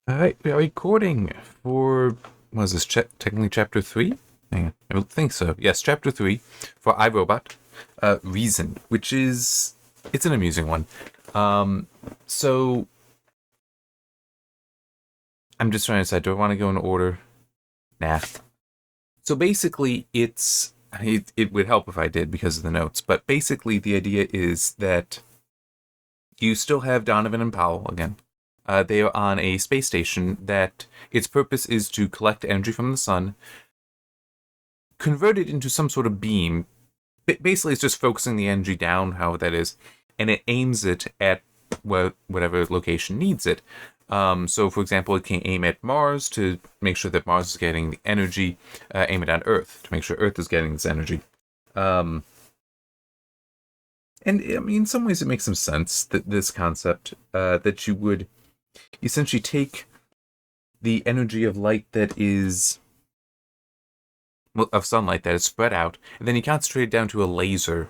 All right, we are recording for, what is this, technically chapter 3? Hang on, I don't think so. Yes, chapter 3 for iRobot, Reason, which is, it's an amusing one. So, I'm just trying to decide, do I want to go in order? Nah. So basically, it would help if I did because of the notes, but basically the idea is that you still have Donovan and Powell again. They are on a space station that its purpose is to collect energy from the sun, convert it into some sort of beam. Basically, it's just focusing the energy down, how that is, and it aims it at whatever location needs it. So, for example, it can aim at Mars to make sure that Mars is getting the energy, aim it at Earth to make sure Earth is getting this energy. And I mean, in some ways, it makes some sense that this concept that you would essentially take the energy of light that is, well, of sunlight that is spread out, and then you concentrate it down to a laser,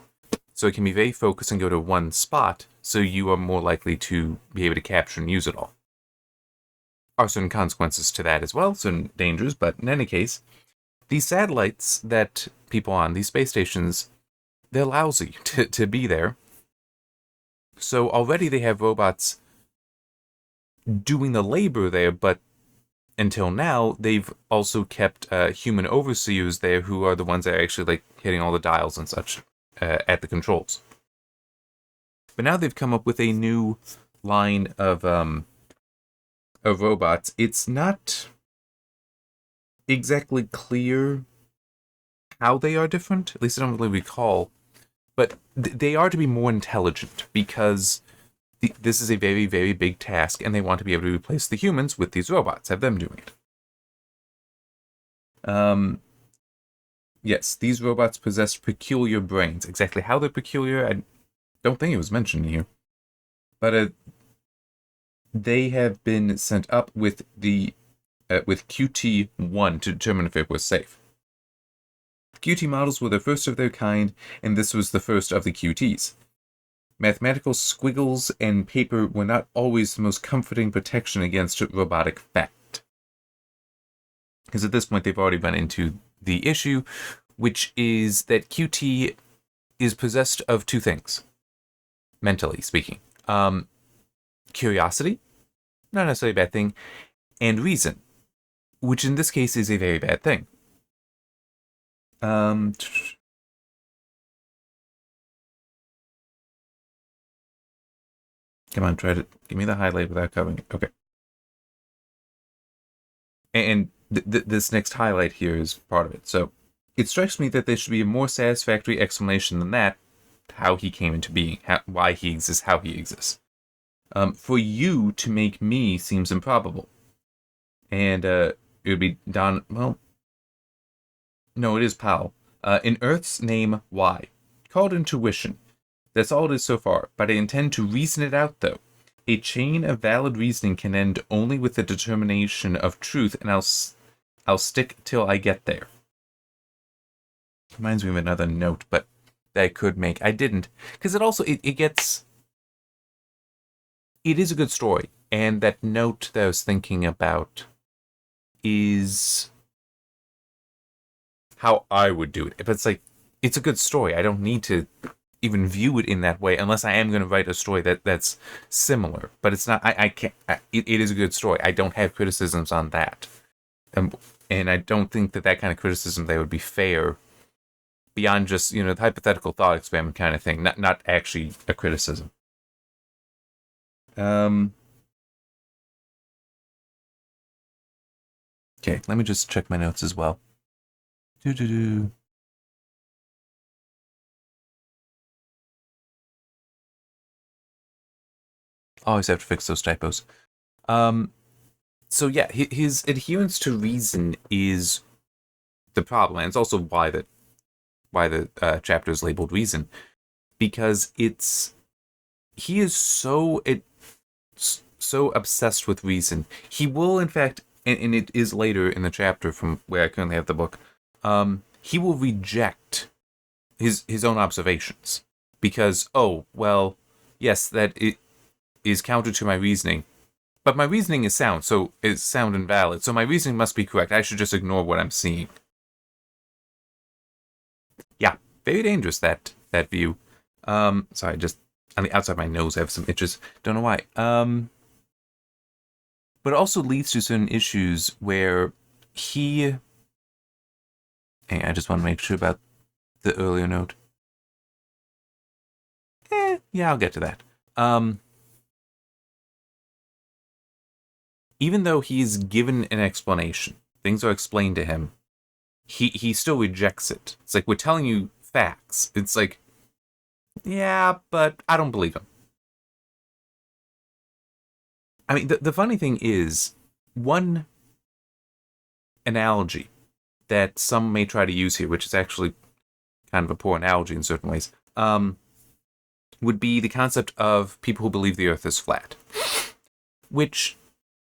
so it can be very focused and go to one spot, so you are more likely to be able to capture and use it all. There are certain consequences to that as well, certain dangers, but in any case, these satellites that people on, these space stations, they're lousy to be there. So already they have robots doing the labor there, but until now, they've also kept human overseers there who are the ones that are actually like hitting all the dials and such at the controls. But now they've come up with a new line of robots. It's not exactly clear how they are different. At least I don't really recall. But they are to be more intelligent because this is a very, very big task, and they want to be able to replace the humans with these robots, have them doing it. Yes, these robots possess peculiar brains. Exactly how they're peculiar, I don't think it was mentioned here. But they have been sent up with the with QT1 to determine if it was safe. QT models were the first of their kind, and this was the first of the QTs. Mathematical squiggles and paper were not always the most comforting protection against robotic fact. Because at this point, they've already run into the issue, which is that QT is possessed of two things, mentally speaking. Curiosity, not necessarily a bad thing, and reason, which in this case is a very bad thing. Come on, try to give me the highlight without covering it. Okay. And this next highlight here is part of it. So, it strikes me that there should be a more satisfactory explanation than that, how he came into being, why he exists, how he exists. For you to make me seems improbable. And it would be Don, well, no, it is Powell. In Earth's name, why? Called intuition. That's all it is so far, but I intend to reason it out, though. A chain of valid reasoning can end only with the determination of truth, and I'll stick till I get there. Reminds me of another note, but that I could make. I didn't, because it also, it gets... It is a good story, and that note that I was thinking about is how I would do it. But it's like, it's a good story. I don't need to even view it in that way unless I am going to write a story that's similar. But it's not, I can't, it is a good story. I don't have criticisms on that. And I don't think that kind of criticism there would be fair beyond just, the hypothetical thought experiment kind of thing, not actually a criticism. Okay, let me just check my notes as well. Always have to fix those typos. So yeah, his adherence to reason is the problem, and it's also why the chapter is labeled reason, because he is so obsessed with reason. He will, in fact, and it is later in the chapter from where I currently have the book, he will reject his own observations because, oh, well, yes, that it is counter to my reasoning, But my reasoning is sound, so it's sound and valid. So my reasoning must be correct. I should just ignore what I'm seeing. Yeah, very dangerous, that view. Sorry, just on the outside of my nose I have some itches. Don't know why. But it also leads to certain issues where he... Hey, I just want to make sure about the earlier note. Yeah, I'll get to that. Even though he's given an explanation, things are explained to him, he still rejects it. It's like, we're telling you facts. It's like, yeah, but I don't believe him. I mean, the funny thing is, one analogy that some may try to use here, which is actually kind of a poor analogy in certain ways, would be the concept of people who believe the Earth is flat. Which,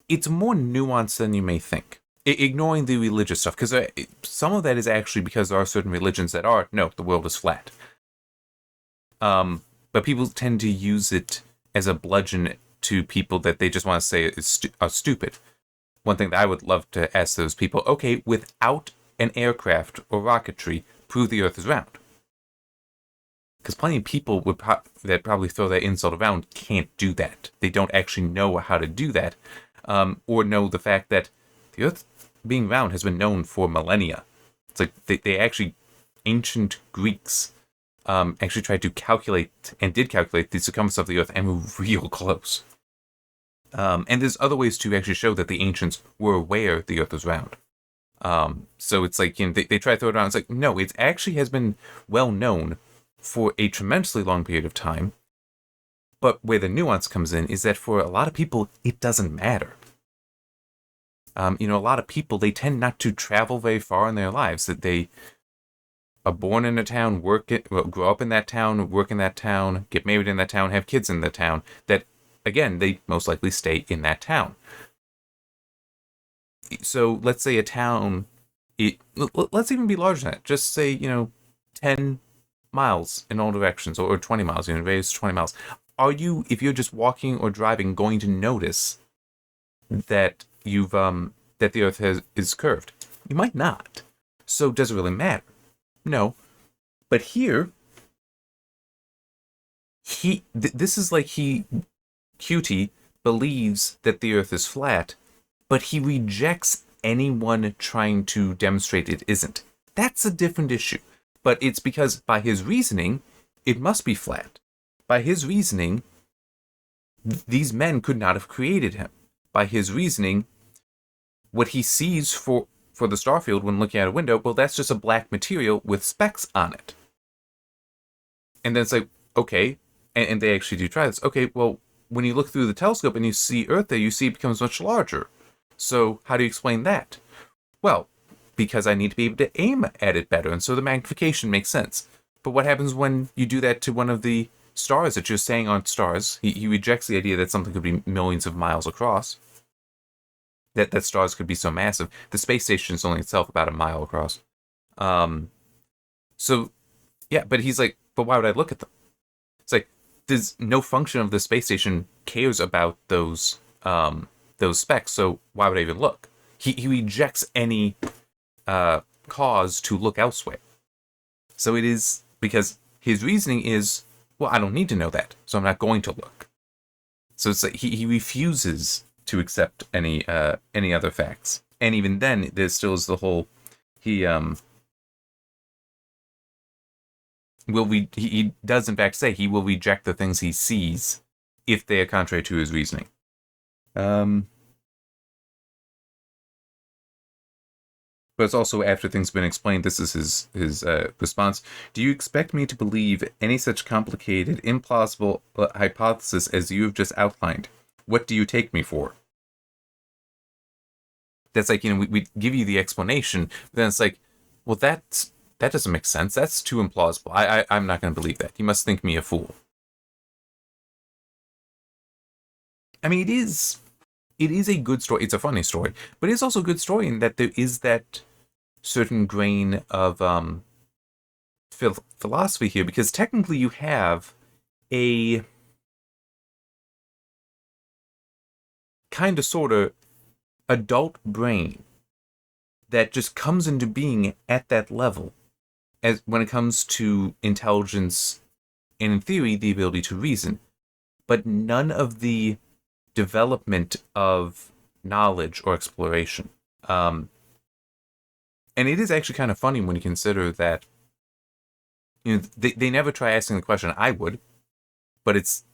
it's more nuanced than you may think. Ignoring the religious stuff, because some of that is actually because there are certain religions that are, no, the world is flat. But people tend to use it as a bludgeon to people that they just want to say are stupid. One thing that I would love to ask those people, okay, without an aircraft or rocketry, prove the Earth is round. Because plenty of people that probably throw that insult around can't do that. They don't actually know how to do that, or know the fact that the Earth being round has been known for millennia. It's like they actually, ancient Greeks actually tried to calculate, and did calculate, the circumference of the Earth and were real close. And there's other ways to actually show that the ancients were aware the Earth was round. So it's like, they try to throw it around. It's like, no, it actually has been well known for a tremendously long period of time. But where the nuance comes in is that for a lot of people, it doesn't matter. A lot of people, they tend not to travel very far in their lives. That they are born in a town, grow up in that town, work in that town, get married in that town, have kids in the town. That, again, they most likely stay in that town. So let's say a town, let's even be larger than that. Just say, 10 miles in all directions, or 20 miles, radius 20 miles. Are you, if you're just walking or driving, going to notice that that the Earth is curved? You might not. So does it really matter? No. But here, this is like QT believes that the Earth is flat, but he rejects anyone trying to demonstrate it isn't. That's a different issue. But it's because, by his reasoning, it must be flat. By his reasoning, these men could not have created him. By his reasoning, what he sees for the starfield when looking out a window, well, that's just a black material with specks on it. And then it's like, okay, and they actually do try this. Okay, well, when you look through the telescope and you see Earth there, you see it becomes much larger. So how do you explain that? Well, because I need to be able to aim at it better, and so the magnification makes sense. But what happens when you do that to one of the stars that you're saying aren't stars? He rejects the idea that something could be millions of miles across. That stars could be so massive. The space station is only itself about a mile across. So, yeah, but he's like, but why would I look at them? It's like, there's no function of the space station cares about those specs, so why would I even look? He rejects any cause to look elsewhere. So it is because his reasoning is, well, I don't need to know that, so I'm not going to look. So it's like he refuses to accept any other facts. And even then, there still is the whole, he does in fact say he will reject the things he sees if they are contrary to his reasoning. But it's also, after things have been explained, this is his response. Do you expect me to believe any such complicated, implausible hypothesis as you have just outlined? What do you take me for? That's like, we give you the explanation, but then it's like, well, that doesn't make sense. That's too implausible. I'm not going to believe that. You must think me a fool. I mean, it is a good story. It's a funny story, but it's also a good story in that there is that certain grain of philosophy here, because technically you have a kind of sort of adult brain that just comes into being at that level as when it comes to intelligence and, in theory, the ability to reason, but none of the development of knowledge or exploration. And it is actually kind of funny when you consider that, they never try asking the question. I would, but it's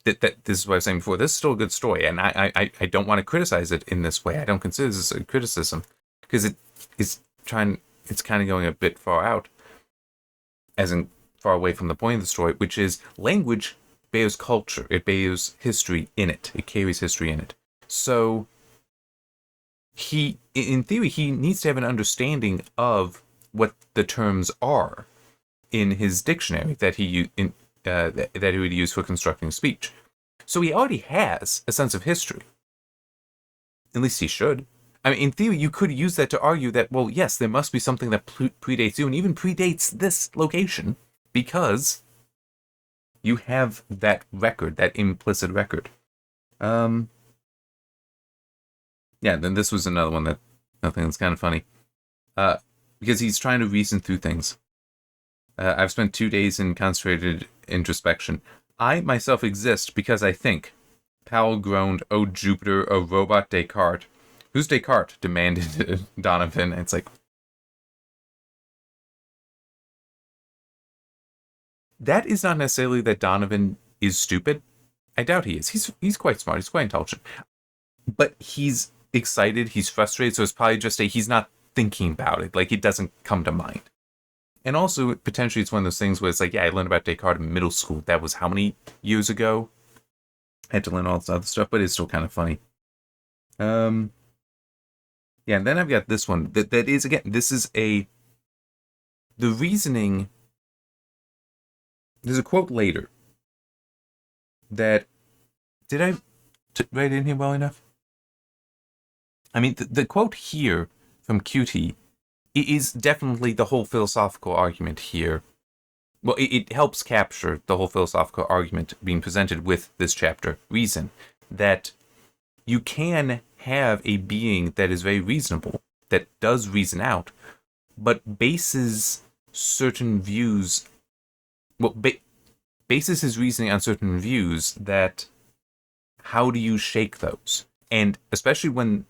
that this is what I was saying before. This is still a good story, and I don't want to criticize it in this way. I don't consider this a criticism because it's kind of going a bit far out, as in far away from the point of the story, which is language bears culture. It bears history in it. It carries history in it. So in theory, he needs to have an understanding of what the terms are in his dictionary that he would use for constructing speech. So he already has a sense of history. At least he should. I mean, in theory, you could use that to argue that, well, yes, there must be something that predates you and even predates this location because you have that record, that implicit record. Yeah, then this was another one that's kind of funny. Because he's trying to reason through things. I've spent 2 days in concentrated introspection. I myself exist because I think. Powell groaned, "Oh, Jupiter, a robot Descartes." "Who's Descartes?" demanded Donovan. It's like, that is not necessarily that Donovan is stupid. I doubt he is. He's quite smart. He's quite intelligent. But he's excited. He's frustrated. So it's probably just he's not thinking about it. Like, it doesn't come to mind. And also, potentially, it's one of those things where it's like, yeah, I learned about Descartes in middle school. That was how many years ago? I had to learn all this other stuff, but it's still kind of funny. Yeah, and then I've got this one. That is, again, this is the reasoning. There's a quote later that, did I write it in here well enough? I mean, the quote here from QT is definitely the whole philosophical argument here. Well, it helps capture the whole philosophical argument being presented with this chapter, reason, that you can have a being that is very reasonable, that does reason out, but bases certain views, bases his reasoning on certain views that, how do you shake those? And especially when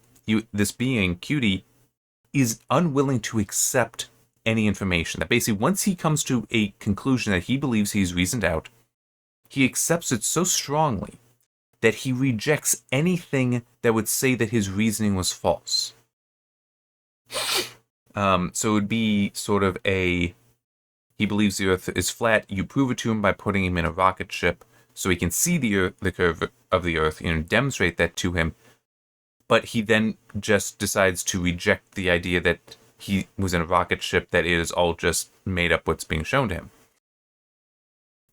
this being, Cutie, is unwilling to accept any information. That basically, once he comes to a conclusion that he believes he's reasoned out, he accepts it so strongly that he rejects anything that would say that his reasoning was false. So it would be sort of he believes the Earth is flat. You prove it to him by putting him in a rocket ship so he can see the curve of the Earth, demonstrate that to him. But he then just decides to reject the idea that he was in a rocket ship, that it is all just made up what's being shown to him.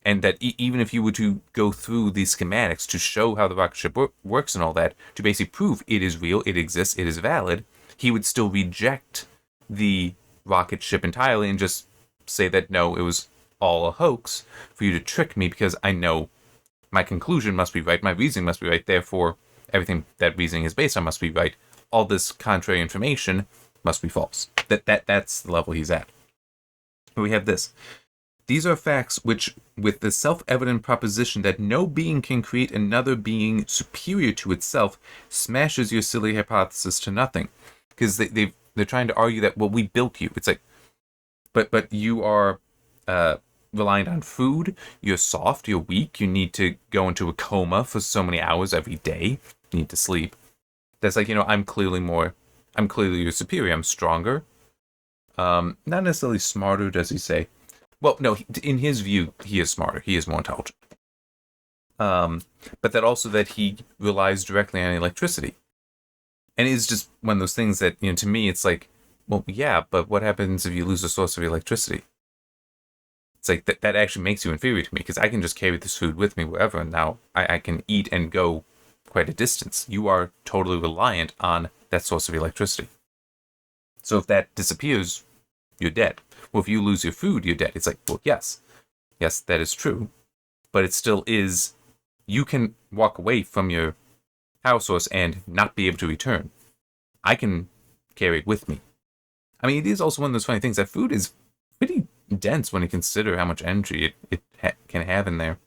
And that even if you were to go through these schematics to show how the rocket ship works and all that, to basically prove it is real, it exists, it is valid, he would still reject the rocket ship entirely and just say that, no, it was all a hoax for you to trick me because I know my conclusion must be right, my reasoning must be right, therefore everything that reasoning is based on must be right. All this contrary information must be false. That's the level he's at. But we have this. These are facts which, with the self-evident proposition that no being can create another being superior to itself, smashes your silly hypothesis to nothing. Because they're trying to argue that, well, we built you. It's like, but you are reliant on food, you're soft, you're weak, you need to go into a coma for so many hours every day, you need to sleep. That's like, I'm clearly your superior, I'm stronger. Not necessarily smarter, does he say? Well, no, in his view, he is smarter, he is more intelligent. But that also that he relies directly on electricity. And it's just one of those things that, to me, it's like, well, yeah, but what happens if you lose a source of electricity? It's like, that actually makes you inferior to me, because I can just carry this food with me wherever, and now I can eat and go quite a distance. You are totally reliant on that source of electricity. So if that disappears, you're dead. Well, if you lose your food, you're dead. It's like, well, yes, that is true, but it still is, you can walk away from your power source and not be able to return, I can carry it with me. I mean, it is also one of those funny things that food is pretty dense when you consider how much energy it can have in there.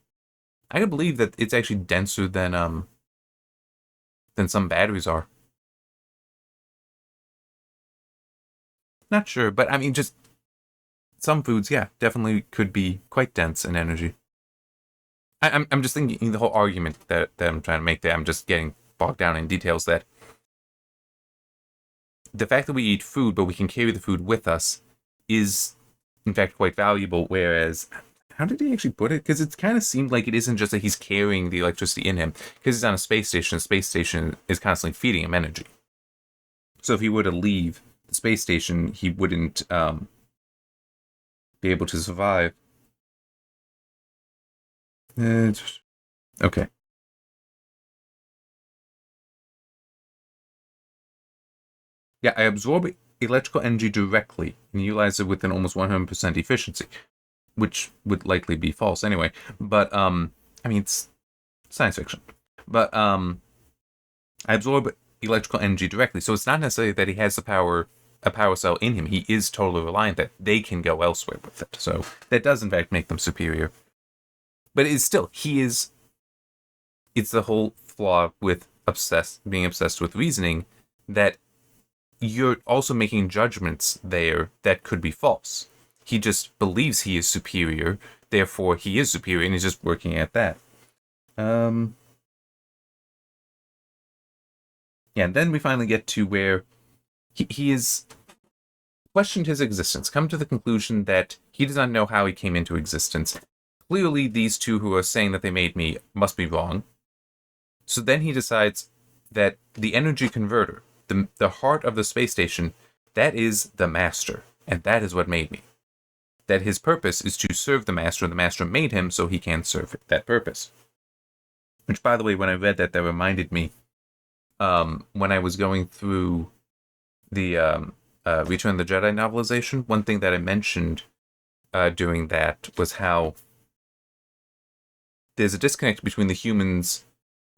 I can believe that it's actually denser than some batteries are. Not sure, but I mean, just some foods, yeah, definitely could be quite dense in energy. I'm just thinking the whole argument that I'm trying to make there. I'm just getting bogged down in details that the fact that we eat food, but we can carry the food with us, is in fact quite valuable. Whereas, how did he actually put it? Because it kind of seemed like it isn't just that he's carrying the electricity in him. Because he's on a space station, the space station is constantly feeding him energy. So if he were to leave the space station, he wouldn't be able to survive. Okay. Yeah, I absorb electrical energy directly and utilize it with an almost 100% efficiency, which would likely be false anyway. But I mean, it's science fiction. But I absorb electrical energy directly, so it's not necessarily that he has a power cell in him. He is totally reliant that they can go elsewhere with it. So that does in fact make them superior. But it's still, it's the whole flaw with being obsessed with reasoning, that you're also making judgments there that could be false. He just believes he is superior, therefore he is superior, and he's just working at that. Yeah, and then we finally get to where he is questioned his existence, come to the conclusion that he does not know how he came into existence. Clearly, these two who are saying that they made me must be wrong. So then he decides that the energy converter, the heart of the space station, that is the master, and that is what made me. That his purpose is to serve the master, and the master made him so he can serve that purpose. Which, by the way, when I read that reminded me, when I was going through the Return of the Jedi novelization, one thing that I mentioned during that was how there's a disconnect between the humans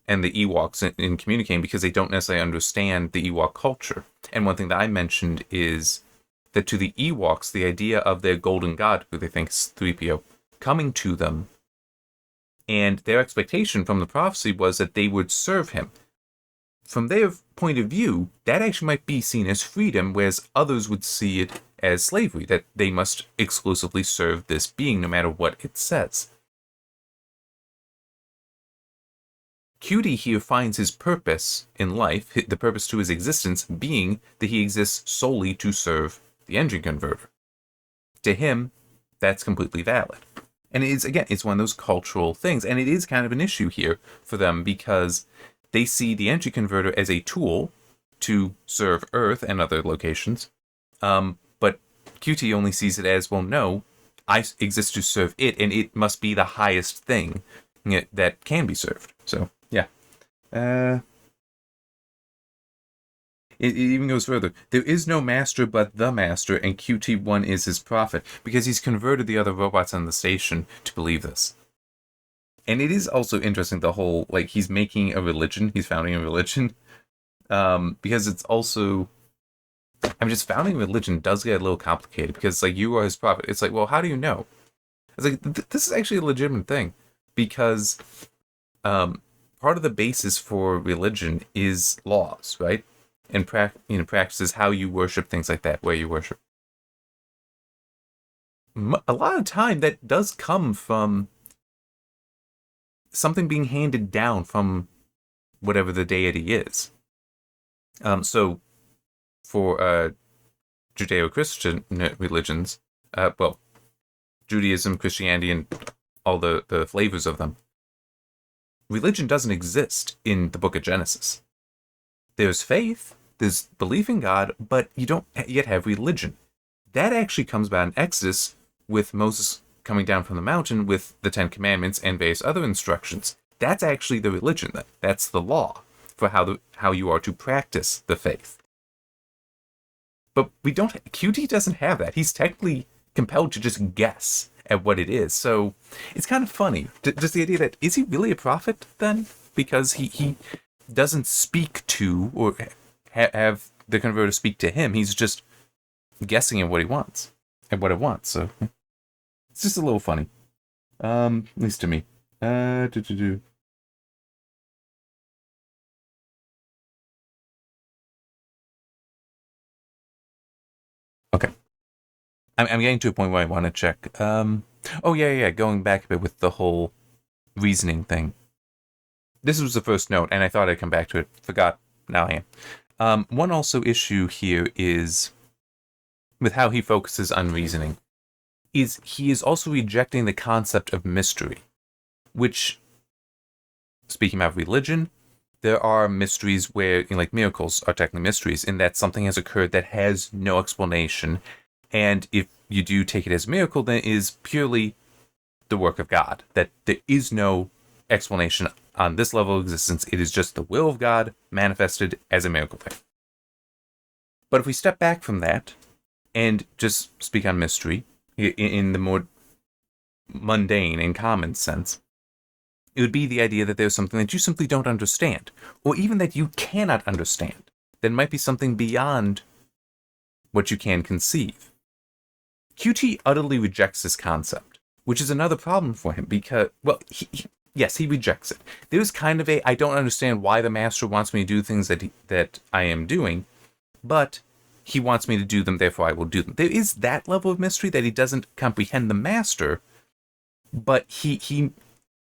and the Ewoks in communicating, because they don't necessarily understand the Ewok culture. And one thing that I mentioned is that to the Ewoks, the idea of their golden god, who they think is 3PO, coming to them, and their expectation from the prophecy was that they would serve him. From their point of view, that actually might be seen as freedom, whereas others would see it as slavery, that they must exclusively serve this being no matter what it says. Cutie here finds his purpose in life, the purpose to his existence being that he exists solely to serve the engine converter. To him, that's completely valid. And it is, again, it's one of those cultural things, and it is kind of an issue here for them, because they see the engine converter as a tool to serve Earth and other locations, but QT only sees it as, well, no, I exist to serve it, and it must be the highest thing that can be served. So, yeah. It even goes further. There is no master but the master, and QT1 is his prophet, because he's converted the other robots on the station to believe this. And it is also interesting, the whole, like, he's making a religion, he's founding a religion, because it's also, I mean, just founding a religion does get a little complicated, because, like, you are his prophet. It's like, well, how do you know? It's like, this is actually a legitimate thing, because part of the basis for religion is laws, right? And practices, how you worship, things like that, where you worship. A lot of time that does come from something being handed down from whatever the deity is. So for Judeo-Christian religions, well, Judaism, Christianity, and all the flavors of them, religion doesn't exist in the book of Genesis. There's faith, there's belief in God, but you don't yet have religion. That actually comes about in Exodus, with Moses coming down from the mountain with the Ten Commandments and various other instructions. That's actually the religion. That's the law for how you are to practice the faith. But QT doesn't have that. He's technically compelled to just guess at what it is. So it's kind of funny. Just the idea that, is he really a prophet then? Because he doesn't speak to or have the converter speak to him. He's just guessing at what he wants and what it wants. So it's just a little funny, at least to me. Okay, I'm getting to a point where I want to check. Oh yeah. Going back a bit with the whole reasoning thing. This was the first note, and I thought I'd come back to it. Forgot. Now I am. One also issue here is with how he focuses on reasoning. Is he is also rejecting the concept of mystery, which, speaking about religion, there are mysteries where, like miracles are technically mysteries, in that something has occurred that has no explanation, and if you do take it as a miracle, then it is purely the work of God, that there is no explanation on this level of existence. It is just the will of God manifested as a miracle thing. But if we step back from that and just speak on mystery in the more mundane and common sense, it would be the idea that there's something that you simply don't understand, or even that you cannot understand. That might be something beyond what you can conceive. QT utterly rejects this concept, which is another problem for him because, well, yes, he rejects it. There's kind of I don't understand why the master wants me to do things that I am doing, but he wants me to do them, therefore I will do them. There is that level of mystery that he doesn't comprehend the master, but he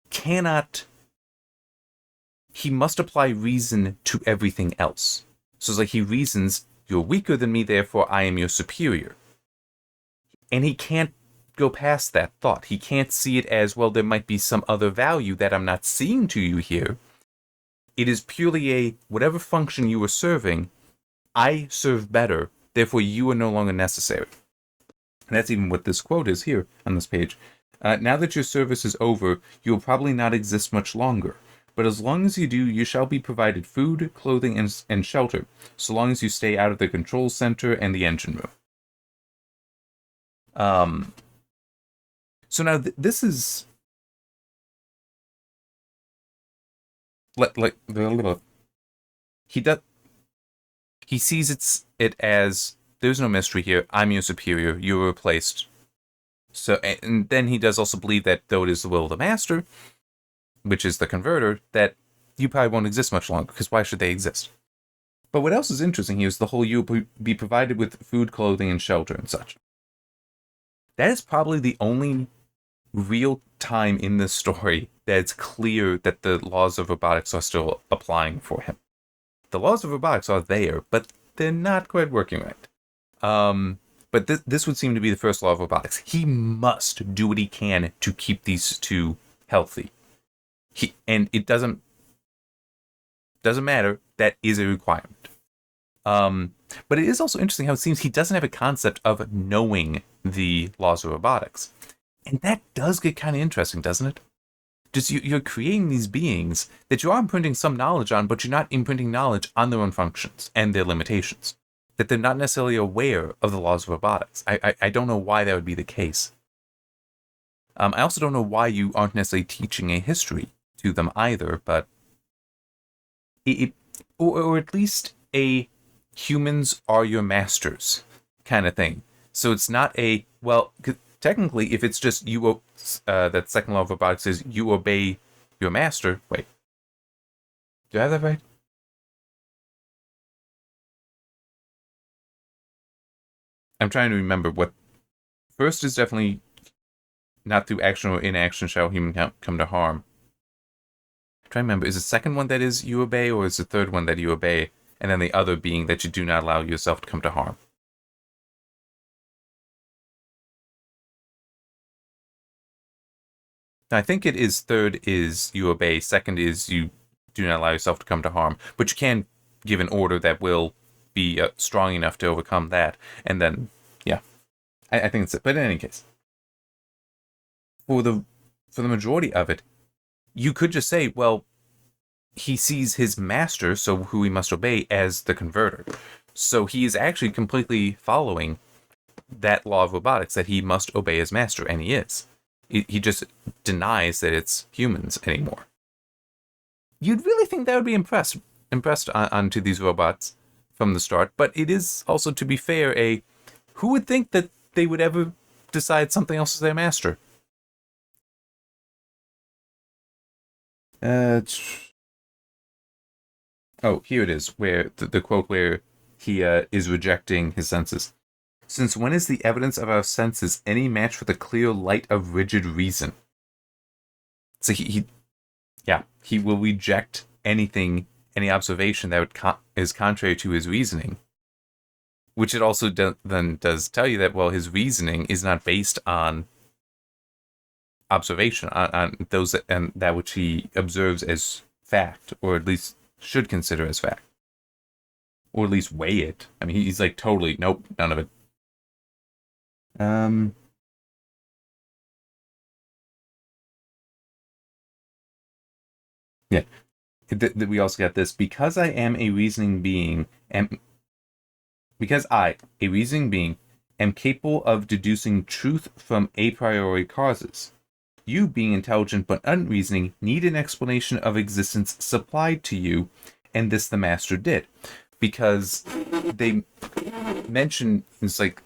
cannot, he must apply reason to everything else. So it's like he reasons, you're weaker than me, therefore I am your superior. And he can't go past that thought. He can't see it as, well, there might be some other value that I'm not seeing to you here. It is purely whatever function you are serving, I serve better, therefore you are no longer necessary. And that's even what this quote is here on this page. Now that your service is over, you will probably not exist much longer. But as long as you do, you shall be provided food, clothing, and shelter, so long as you stay out of the control center and the engine room. So now this is like he sees it as, there's no mystery here. I'm your superior. You're replaced. So, and then he does also believe that though it is the will of the master, which is the converter, that you probably won't exist much longer, because why should they exist? But what else is interesting here is the whole you will be provided with food, clothing, and shelter and such. That is probably the only real time in this story that it's clear that the laws of robotics are still applying for him. The laws of robotics are there, but they're not quite working right. But this would seem to be the first law of robotics. He must do what he can to keep these two healthy. And it doesn't matter. That is a requirement. But it is also interesting how it seems he doesn't have a concept of knowing the laws of robotics. And that does get kind of interesting, doesn't it? Just you're creating these beings that you are imprinting some knowledge on, but you're not imprinting knowledge on their own functions and their limitations. That they're not necessarily aware of the laws of robotics. I don't know why that would be the case. I also don't know why you aren't necessarily teaching a history to them either, but or at least a humans are your masters kind of thing. So it's not technically, if it's just that second law of robotics is you obey your master. Wait, do I have that right? I'm trying to remember what. First is definitely not through action or inaction shall human come to harm. I'm trying to remember, is the second one that is you obey, or is the third one that you obey, and then the other being that you do not allow yourself to come to harm? Now, I think it is third is you obey, second is you do not allow yourself to come to harm, but you can give an order that will be strong enough to overcome that, and then, yeah, I think it's it. But in any case, for the majority of it, you could just say, well, he sees his master, so who he must obey, as the converter. So he is actually completely following that law of robotics, that he must obey his master, and he is. He just denies that it's humans anymore. You'd really think that would be impressed onto these robots from the start. But it is also, to be fair, who would think that they would ever decide something else is their master? Oh, here it is, where the quote where he is rejecting his senses. Since when is the evidence of our senses any match for the clear light of rigid reason? So he will reject anything, any observation that is contrary to his reasoning. Which it also then does tell you that, well, his reasoning is not based on observation, on those and that which he observes as fact, or at least should consider as fact, or at least weigh it. I mean, he's like totally nope, none of it. Yeah. We also got this. Because I am a reasoning being, because I, a reasoning being, am capable of deducing truth from a priori causes. You, being intelligent but unreasoning, need an explanation of existence supplied to you, and this the master did. Because they mention, it's like,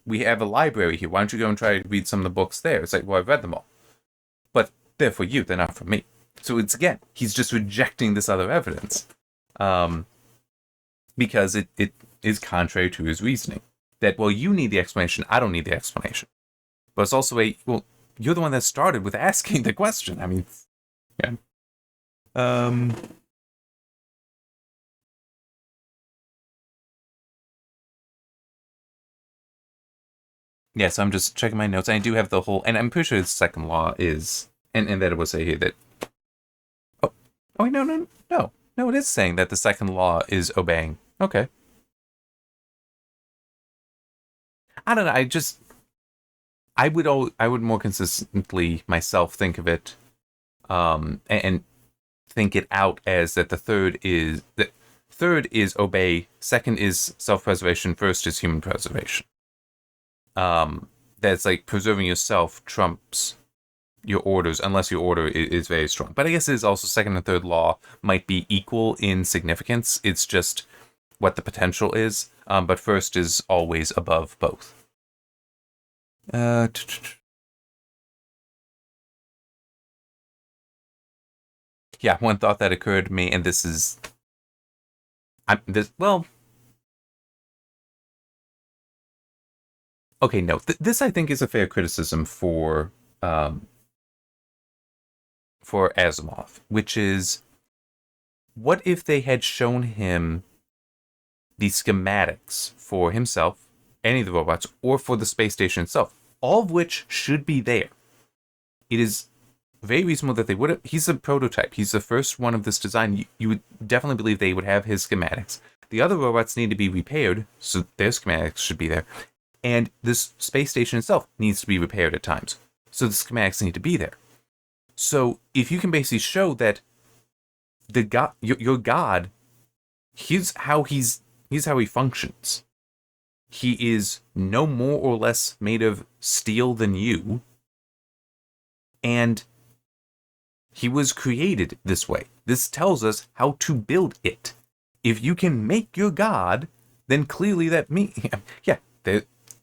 we have a library here. Why don't you go and try to read some of the books there? It's like, well, I've read them all. But they're for you, they're not for me. So it's, again, he's just rejecting this other evidence. Because it is contrary to his reasoning. That, well, you need the explanation, I don't need the explanation. But it's also well, you're the one that started with asking the question. I mean, yeah. Yeah, so I'm just checking my notes. I do have the whole, and I'm pretty sure the second law is, and that it will say here that, oh, wait, no, it is saying that the second law is obeying. Okay. I don't know, I would more consistently myself think of it, and think it out as that the third is obey, second is self-preservation, first is human preservation. That's like preserving yourself trumps your orders, unless your order is very strong. But I guess it is also second and third law might be equal in significance. It's just what the potential is. But first is always above both. Yeah, one thought that occurred to me, and this is, okay, no, this I think is a fair criticism for Asimov, which is, what if they had shown him the schematics for himself, any of the robots, or for the space station itself, all of which should be there. It is very reasonable that they would have. He's a prototype. He's the first one of this design. You would definitely believe they would have his schematics. The other robots need to be repaired, so their schematics should be there. And this space station itself needs to be repaired at times, so the schematics need to be there. So if you can basically show that the God, your God, here's how he functions. He is no more or less made of steel than you, and he was created this way. This tells us how to build it. If you can make your God, then clearly that means,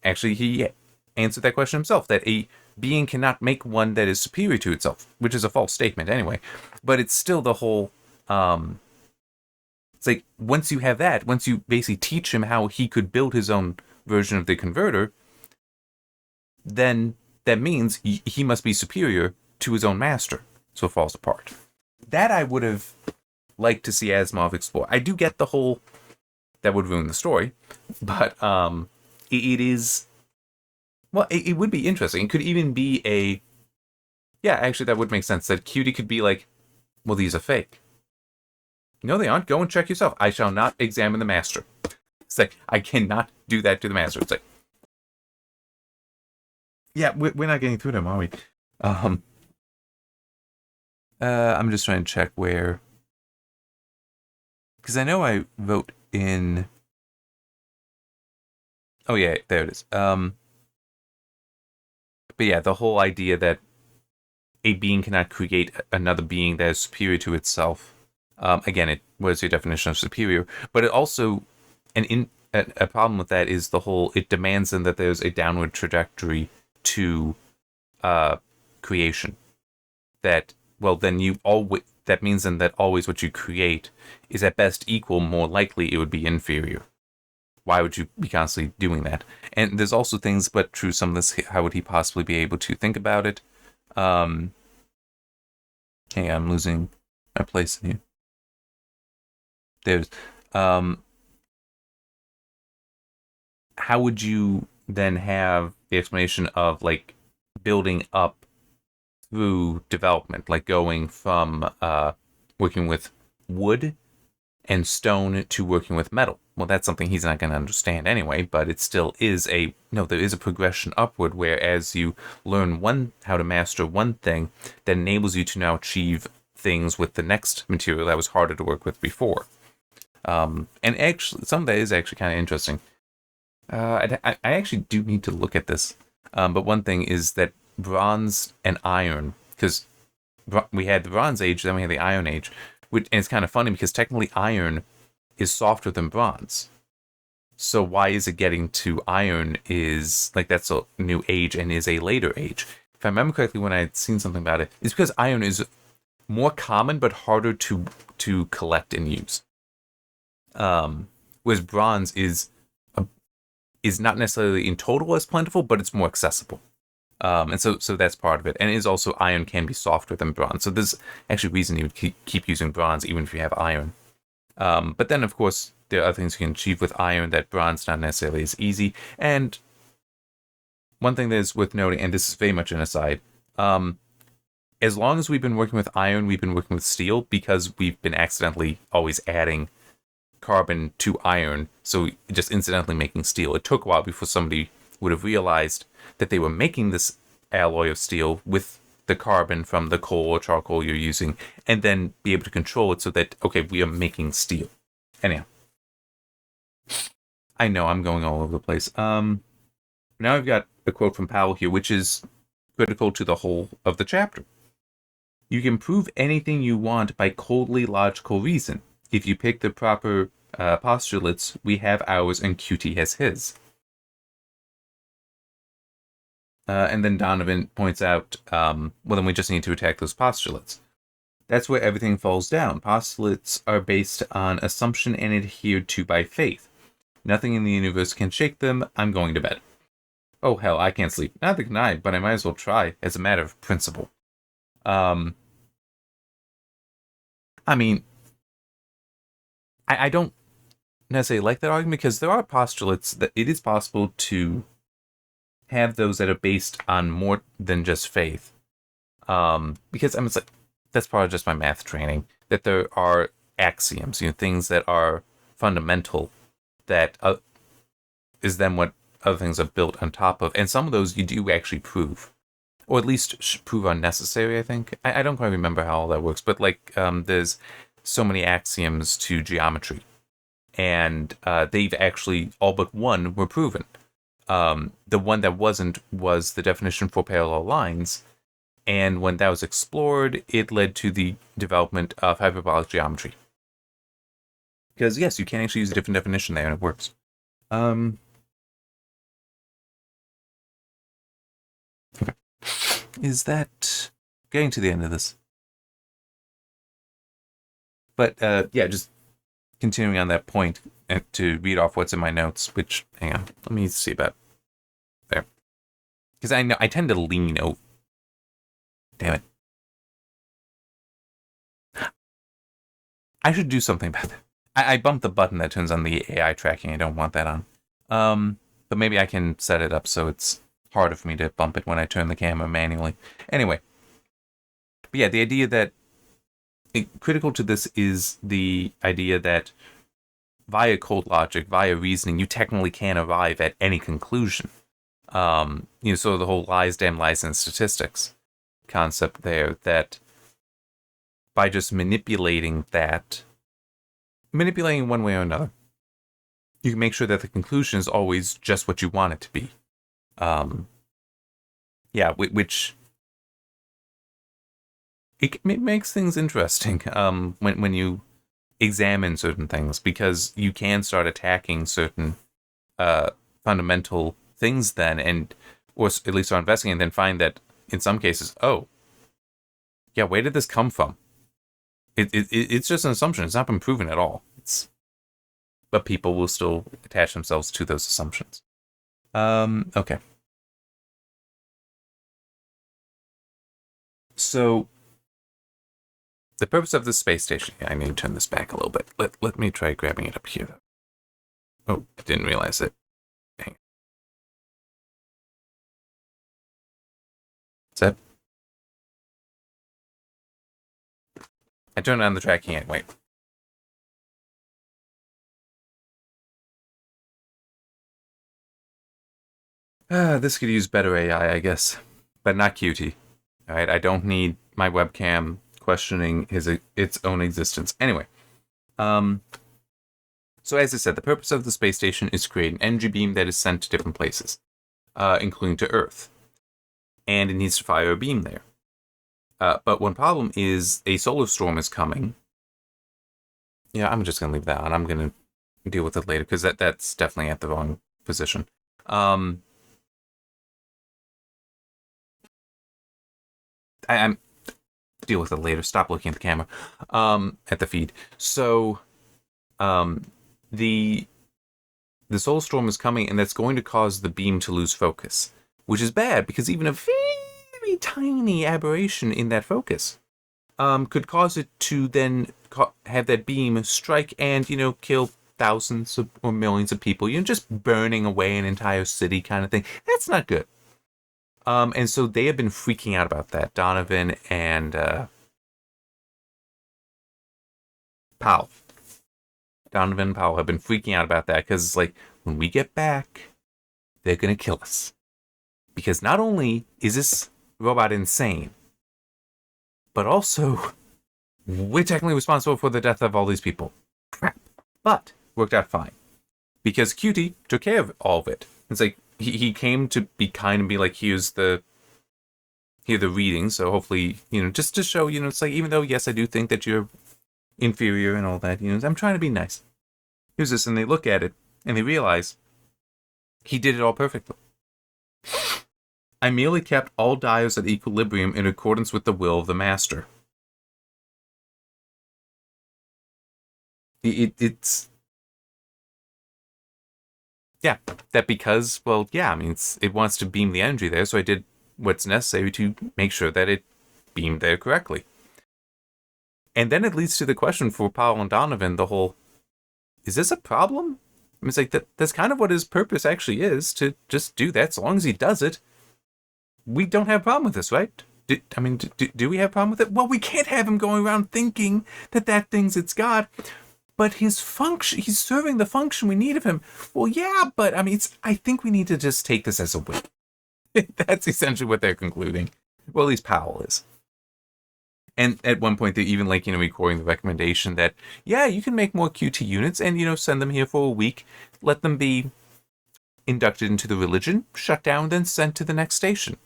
actually he answered that question himself, that a being cannot make one that is superior to itself, which is a false statement anyway. But it's still the whole, it's like, once you have that, once you basically teach him how he could build his own version of the converter, then that means he must be superior to his own master. So it falls apart. That I would have liked to see Asimov explore. I do get the whole, that would ruin the story, but it is, well, it would be interesting. It could even be actually that would make sense, that Cutie could be like, well, these are fake. No, they aren't. Go and check yourself. I shall not examine the master. It's like, I cannot do that to the master. It's like, yeah, we're not getting through them, are we? I'm just trying to check where, because I know I wrote in. Oh yeah, there it is. But yeah, the whole idea that a being cannot create another being that is superior to itself. Again, it was your definition of superior, but it also a problem with that is the whole, it demands then that there's a downward trajectory to creation. That, well, then you always, that means then that always what you create is at best equal, more likely it would be inferior. Why would you be constantly doing that? And there's also things, but through some of this, how would he possibly be able to think about it? Hang on, I'm losing my place in here. There's, how would you then have the explanation of like building up through development, like going from working with wood and stone to working with metal? Well, that's something he's not going to understand anyway, but it still is there is a progression upward, where as you learn how to master one thing, that enables you to now achieve things with the next material that was harder to work with before. And actually, some of that is actually kind of interesting. I actually do need to look at this. But one thing is that bronze and iron, because we had the Bronze Age, then we had the Iron Age, and it's kind of funny because technically iron is softer than bronze. So why is it getting to iron is, like, that's a new age and is a later age? If I remember correctly, when I had seen something about it, it's because iron is more common but harder to collect and use. Whereas bronze is not necessarily in total as plentiful, but it's more accessible. And so that's part of it. And it is also, iron can be softer than bronze. So there's actually reason you would keep using bronze even if you have iron. But then, of course, there are other things you can achieve with iron that bronze not necessarily is easy. And one thing that is worth noting, and this is very much an aside, as long as we've been working with iron, we've been working with steel, because we've been accidentally always adding carbon to iron, so just incidentally making steel. It took a while before somebody would have realized that they were making this alloy of steel with the carbon from the coal or charcoal you're using, and then be able to control it so that, okay, we are making steel. Anyhow, I know I'm going all over the place. Now I've got a quote from Powell here, which is critical to the whole of the chapter. You can prove anything you want by coldly logical reason. If you pick the proper postulates, we have ours and QT has his. And then Donovan points out, well, then we just need to attack those postulates. That's where everything falls down. Postulates are based on assumption and adhered to by faith. Nothing in the universe can shake them. I'm going to bed. Oh, hell, I can't sleep. Neither can I, but I might as well try, as a matter of principle. I mean, I don't necessarily like that argument, because there are postulates that it is possible to have those that are based on more than just faith. Because it's like, that's part of just my math training, that there are axioms, things that are fundamental, that is then what other things are built on top of. And some of those you do actually prove, or at least prove are necessary, I think. I don't quite remember how all that works, but like there's so many axioms to geometry, and they've actually, all but one were proven. The one that wasn't was the definition for parallel lines, and when that was explored, it led to the development of hyperbolic geometry. Because yes, you can actually use a different definition there, and it works. Okay. Is that getting to the end of this? But yeah, just continuing on that point, and to read off what's in my notes, which, hang on, let me see about there. Because I know I tend to lean over. Damn it. I should do something about that. I bumped the button that turns on the AI tracking. I don't want that on. But maybe I can set it up so it's harder for me to bump it when I turn the camera manually. Anyway. But yeah, the idea that critical to this is the idea that via cold logic, via reasoning, you technically can arrive at any conclusion. So the whole lies, damn lies, and statistics concept there, that by just manipulating one way or another, you can make sure that the conclusion is always just what you want it to be. Which it makes things interesting when you examine certain things, because you can start attacking certain fundamental things then, or at least start investigating, and then find that in some cases, oh, yeah, where did this come from? It's just an assumption. It's not been proven at all. But people will still attach themselves to those assumptions. Okay. So, the purpose of the space station. Yeah, I need to turn this back a little bit. Let me try grabbing it up here. Oh, I didn't realize it. Dang. Is that? I turned on the tracking anyway. This could use better AI, I guess. But not Qt. Alright, I don't need my webcam questioning its own existence. Anyway. So as I said, the purpose of the space station is to create an energy beam that is sent to different places, including to Earth. And it needs to fire a beam there. But one problem is a solar storm is coming. Yeah, I'm just going to leave that on. I'm going to deal with it later, because that's definitely at the wrong position. I'm deal with it later. Stop looking at the camera. At the feed. So, the solar storm is coming, and that's going to cause the beam to lose focus, which is bad, because even a very tiny aberration in that focus could cause it to then have that beam strike and, kill thousands or millions of people, just burning away an entire city kind of thing. That's not good. And so they have been freaking out about that. Donovan and Powell. Donovan and Powell have been freaking out about that, because it's like, when we get back, they're going to kill us. Because not only is this robot insane, but also, we're technically responsible for the death of all these people. Crap. But, worked out fine. Because Qt took care of all of it. It's like, he came to be kind and be like, here the reading, so hopefully, just to show, it's like, even though, yes, I do think that you're inferior and all that, I'm trying to be nice. Here's this, and they look at it, and they realize he did it all perfectly. I merely kept all diodes at equilibrium in accordance with the will of the master. It's... Yeah, that because, well, yeah, I mean, it wants to beam the energy there, so I did what's necessary to make sure that it beamed there correctly. And then it leads to the question for Powell and Donovan, the whole, is this a problem? I mean, it's like, that's kind of what his purpose actually is, to just do that. So long as he does it, we don't have a problem with this, right? Do we have a problem with it? Well, we can't have him going around thinking that thing's its God. But his function, he's serving the function we need of him. Well, yeah, but I think we need to just take this as a win. That's essentially what they're concluding. Well, at least Powell is. And at one point, they're even recording the recommendation that, yeah, you can make more Qt units and, send them here for a week, let them be inducted into the religion, shut down, then sent to the next station.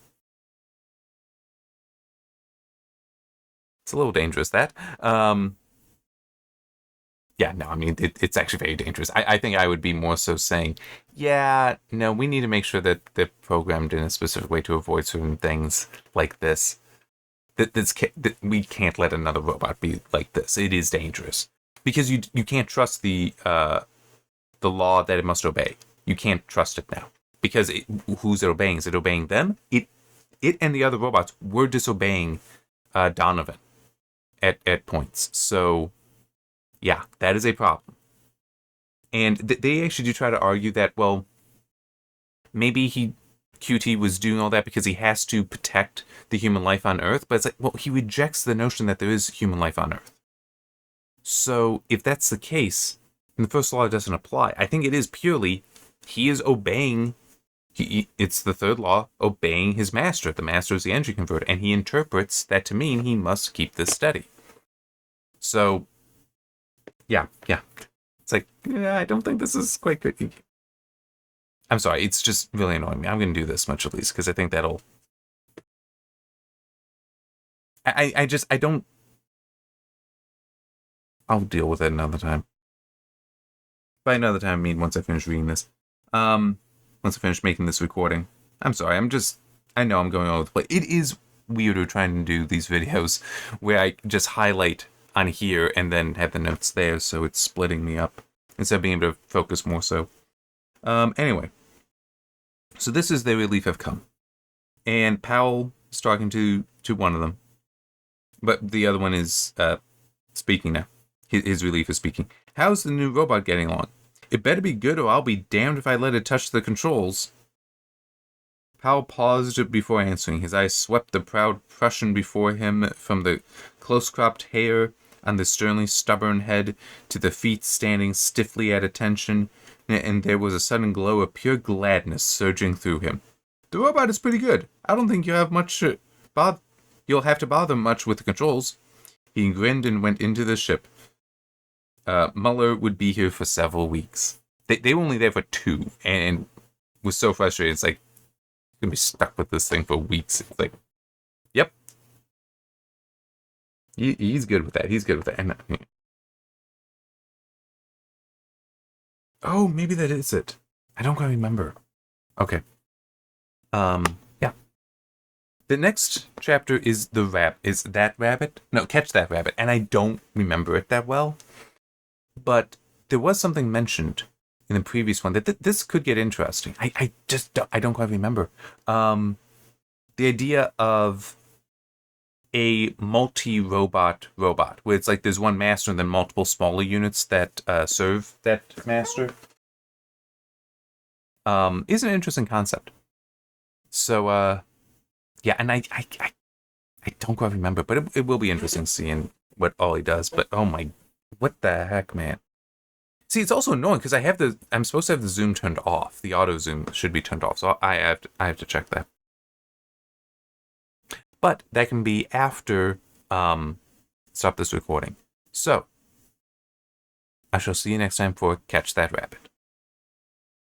It's a little dangerous, that. Yeah, no, it's actually very dangerous. I think I would be more so saying, yeah, no, we need to make sure that they're programmed in a specific way to avoid certain things like this. That we can't let another robot be like this. It is dangerous. Because you can't trust the law that it must obey. You can't trust it now. Because who's it obeying? Is it obeying them? It and the other robots were disobeying Donovan at points. So... yeah, that is a problem. And they actually do try to argue that, well, maybe QT was doing all that because he has to protect the human life on Earth, but it's like, well, he rejects the notion that there is human life on Earth. So if that's the case, then the first law doesn't apply. I think it is purely, he is obeying, it's the third law, obeying his master. The master is the energy converter, and he interprets that to mean he must keep this steady. So... Yeah. It's like, yeah, I don't think this is quite good. I'm sorry, it's just really annoying me. I'm going to do this much at least, because I think that'll... I don't... I'll deal with it another time. By another time, I mean once I finish reading this. Once I finish making this recording. I'm sorry, I know I'm going all over the place. It is weirder trying to do these videos where I just highlight on here and then have the notes there, so it's splitting me up instead of being able to focus more so. Anyway. So this is The Relief Have Come. And Powell is talking to one of them. But the other one is speaking now. His relief is speaking. How's the new robot getting along? It better be good or I'll be damned if I let it touch the controls. Powell paused before answering. His eyes swept the proud Prussian before him from the close-cropped hair on the sternly stubborn head to the feet standing stiffly at attention, and there was a sudden glow of pure gladness surging through him. The robot is pretty good. I don't think you'll have to bother much with the controls. He grinned and went into the ship. Muller would be here for several weeks. They were only there for 2, and was so frustrated. It's like, gonna be stuck with this thing for weeks. It's like, yep. He's good with that. He's good with that. And, oh, maybe that is it. I don't quite remember. Okay. Yeah. The next chapter is Is That Rabbit? No, Catch That Rabbit. And I don't remember it that well. But there was something mentioned in the previous one that this could get interesting. I don't quite remember. The idea of a multi-robot, where it's like there's one master and then multiple smaller units that serve that master, is an interesting concept. So, yeah, and I don't quite remember, but it will be interesting seeing what all he does. But oh my, what the heck, man! See, it's also annoying because I'm supposed to have the zoom turned off. The auto zoom should be turned off, so I have to check that. But that can be after stop this recording. So I shall see you next time for Catch That Rabbit.